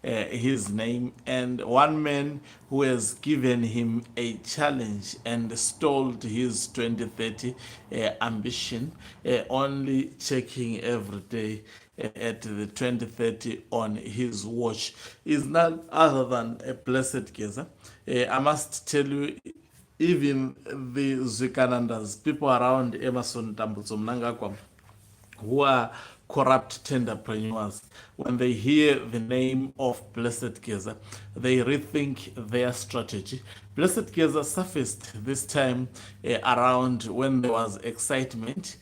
his name, and one man who has given him a challenge and stalled his 2030 ambition, only checking every day at the 2030 on his watch, is none other than a Blessed Geza. I must tell you, even the Zwikanandas, people around Emerson Tambutso Mnangagwa, who are corrupt tenderpreneurs, when they hear the name of Blessed Geza, they rethink their strategy. Blessed Geza surfaced this time around when there was excitement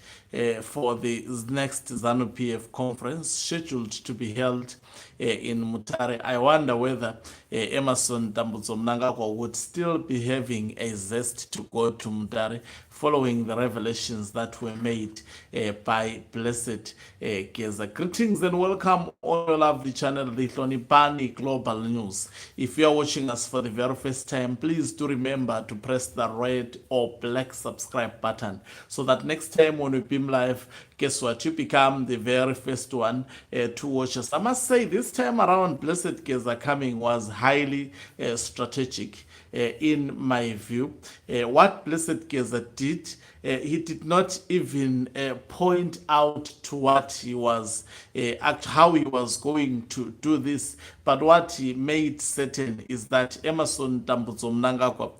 for the next ZANU PF conference scheduled to be held in Mutare. I wonder whether Emerson Tambutso Mnangagwa would still be having a zest to go to Mutare following the revelations that were made by Blessed Geza. Greetings and welcome on your lovely channel, the Hlonipani Global News. If you are watching us for the very first time, please do remember to press the red or black subscribe button so that next time when we beam live, guess what? You become the very first one to watch us. I must say, this time around, Blessed Geza coming was highly strategic in my view. What Blessed Geza did, he did not even point out to what he was, how he was going to do this, but what he made certain is that Emerson Tambutso Mnangagwa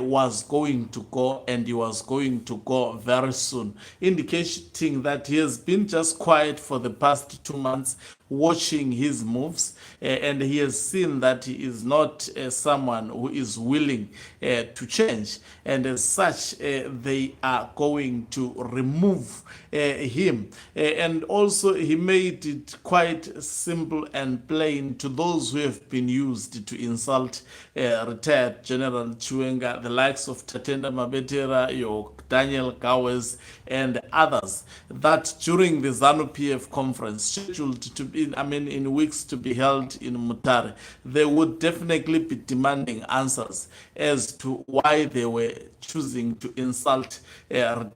was going to go, and he was going to go very soon, indicating that he has been just quiet for the past 2 months, watching his moves, and he has seen that he is not someone who is willing to change, and as such they are going to remove him. And also he made it quite simple and plain to those who have been used to insult retired General Chiwenga, the likes of Tatenda Mabetera, your Daniel Gowes, and others, that during the ZANU PF conference scheduled to be, in weeks to be held in Mutare, they would definitely be demanding answers as to why they were choosing to insult General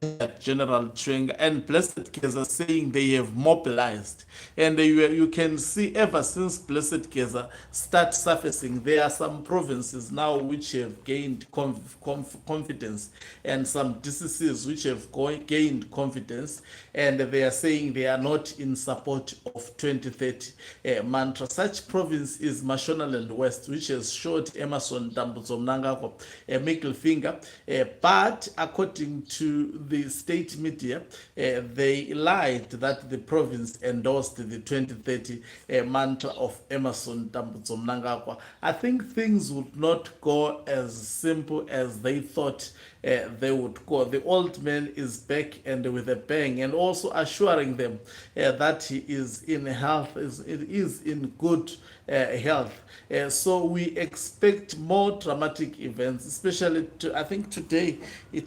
Chiwenga. And Blessed Geza saying they have mobilized. And you can see ever since Blessed Geza start surfacing, there are some provinces now which have gained confidence, and some DCCs which have gained confidence, and they are saying they are not in support of 2030 mantra. Such province is Mashonaland West, which has showed Emerson Tambutso Mnangagwa a middle finger, but according to the state media, they lied that the province endorsed the 2030 mantra of Emerson Tambutso Mnangagwa. I think things would not go as simple as they thought they would go. The old man is back and with a bang, and also assuring them that he is in health, is in good health. So we expect more dramatic events, especially I think today,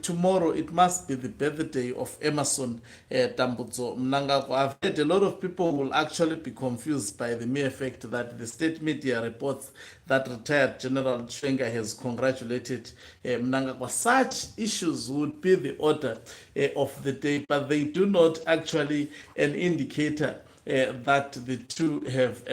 tomorrow, it must be the birthday of Emerson Tambutso Mnangagwa. I've heard a lot of people will actually be confused by the mere fact that the state media reports that retired General Chiwenga has congratulated Mnangagwa. Such issues would be the order of the day, but they do not actually an indicator that the two have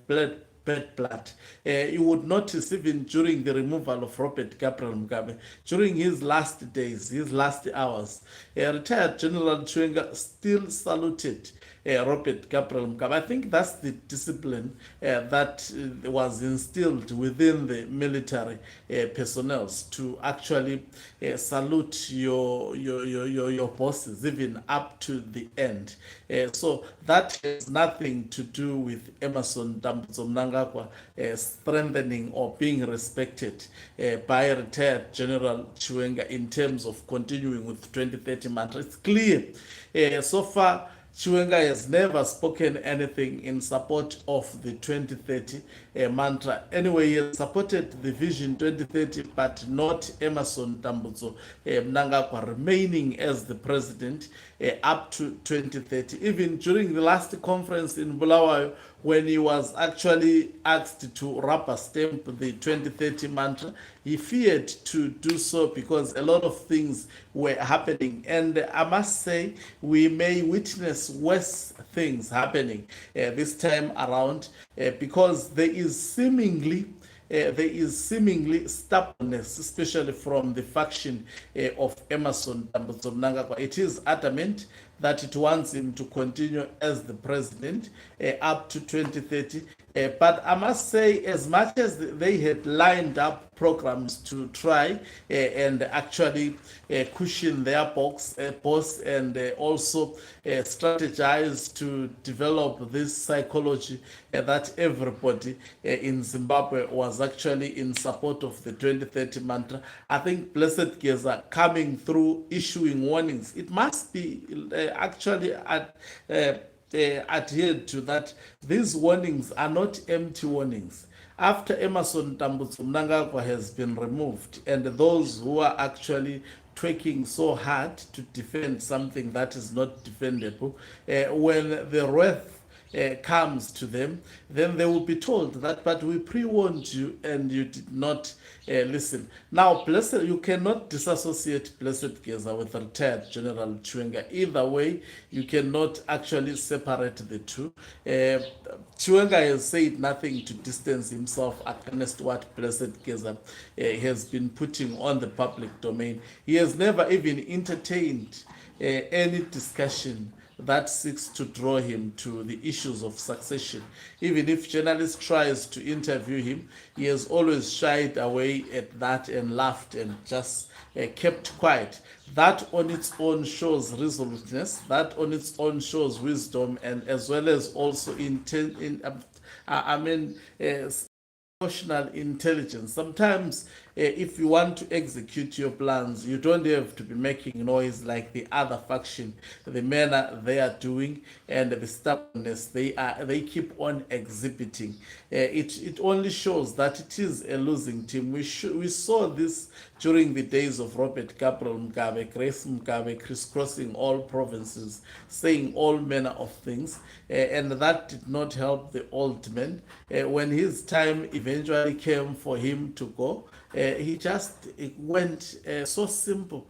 bad blood. You would notice even during the removal of Robert Gabriel Mugabe, during his last days, his last hours, retired General Chiwenga still saluted Robert Gabriel Mugabe. I think that's the discipline that was instilled within the military personnel to actually salute your bosses even up to the end. So that has nothing to do with Emerson Tambutso Mnangagwa strengthening or being respected by retired General Chiwenga in terms of continuing with 2030 mantra. It's clear so far Chiwenga has never spoken anything in support of the 2030 mantra. Anyway, he has supported the Vision 2030, but not Emerson Tambutso Mnangagwa remaining as the president up to 2030. Even during the last conference in Bulawayo, when he was actually asked to rubber stamp the 2030 mantra, he feared to do so because a lot of things were happening. And I must say, we may witness worse things happening this time around because there is seemingly stubbornness, especially from the faction of Emerson Mnangagwa. It is adamant that it wants him to continue as the president up to 2030. But I must say, as much as they had lined up programs to try and actually cushion their boss and also strategize to develop this psychology that everybody in Zimbabwe was actually in support of the 2030 mantra. I think Blessed Geza coming through issuing warnings, it must be actually adhered to that. These warnings are not empty warnings. After Emerson Mnangagwa has been removed, and those who are actually twerking so hard to defend something that is not defendable, when the wrath comes to them, then they will be told that, but we pre-warned you and you did not listen. Now, you cannot disassociate Blessed Geza with retired General Chiwenga. Either way, you cannot actually separate the two. Chiwenga has said nothing to distance himself against what Blessed Geza has been putting on the public domain. He has never even entertained any discussion that seeks to draw him to the issues of succession. Even if journalist tries to interview him, he has always shied away at that and laughed and just kept quiet. That on its own shows resoluteness. That on its own shows wisdom, and as well as also emotional intelligence. Sometimes, if you want to execute your plans, you don't have to be making noise like the other faction, the manner they are doing, and the stubbornness they keep on exhibiting. It only shows that it is a losing team. We saw this during the days of Robert Gabriel Mugabe, Grace Mugabe, crisscrossing all provinces, saying all manner of things, and that did not help the old man. When his time eventually came for him to go, he just went so simple,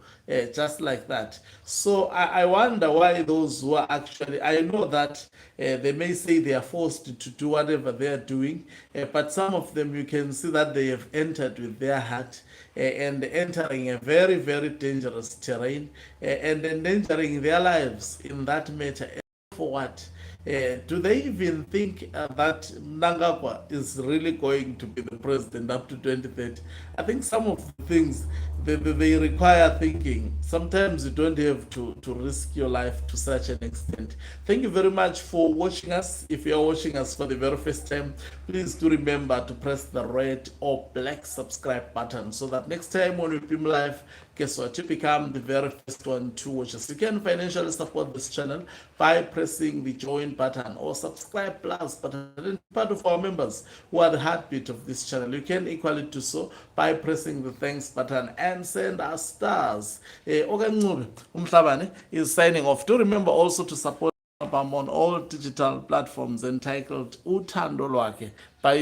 just like that. So I wonder why those who are actually, I know that they may say they are forced to do whatever they are doing, but some of them you can see that they have entered with their heart and entering a very, very dangerous terrain and endangering their lives in that matter. For what? Do they even think that Mnangagwa is really going to be the president up to 2030? I think some of the things they require thinking. Sometimes you don't have to risk your life to such an extent. Thank you very much for watching us. If you are watching us for the very first time, please do remember to press the red or black subscribe button so that next time when we film live, guess what? You become the very first one to watch us. You can financially support this channel by pressing the join button or subscribe plus button. And part of our members who are the heartbeat of this channel, you can equally do so by pressing the thanks button and send us stars. Umhlabane is signing off. Do remember also to support on all digital platforms entitled Uthando Lwakhe by